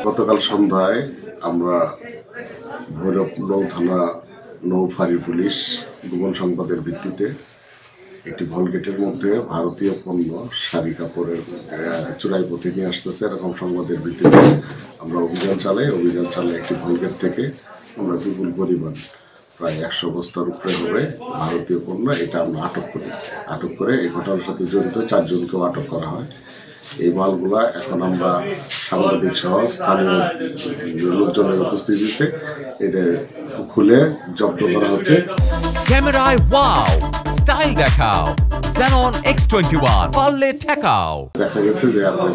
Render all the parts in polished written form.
গতকাল সন্ধ্যায় আমরা ভৈরব নৌ থানা নৌফাঁড়ি পুলিশ গোপন সংবাদের ভিত্তিতে একটি ভলগেটের মধ্যে ভারতীয় পণ্য শাড়ি কাপড়ের চোরাই পথে নিয়ে আসতেছে এরকম সংবাদের ভিত্তিতে আমরা অভিযান চালাই একটি ভলগেট থেকে আমরা বিপুল পরিমাণ প্রায় 100 বস্তার উপরে হবে ভারতীয় পণ্য এটা আমরা আটক করে এই ঘটনার সাথে জড়িত 4 জনকেও আটক করা হয়। এই মালগুলা এখন আমরা সাংবাদিক সহ স্থানীয় লোকজনের উপস্থিতিতে এটা খুলে জব্দ করা হচ্ছে। ক্যামেরায় ওয়াও, স্টাইল দেখাও, Xenon X21 পারলে ঠেকাও। দেখা গেছে যে আমরা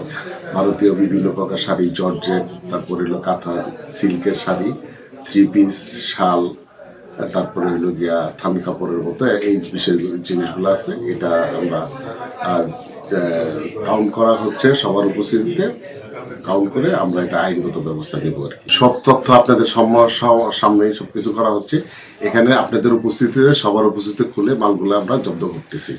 ভারতীয় বিভিন্ন প্রকার শাড়ি, জর্জেট, তারপরে হলো কাঁথা, সিল্কের শাড়ি, 3 পিস, শাল, তারপরে হলো গিয়া থান কাপড়ের মতো এই বিশেষ জিনিসগুলো আছে। এটা আমরা কাউন্ট করা হচ্ছে সবার উপস্থিতিতে, কাউন্ট করে আমরা এটা আইনগত ব্যবস্থা নেব আর কি। সব তথ্য আপনাদের সামনে সবকিছু করা হচ্ছে। এখানে আপনাদের উপস্থিতিতে সবার উপস্থিতিতে খুলে মালগুলো আমরা জব্দ করতেছি।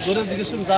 ধরে দিকে শুরু যা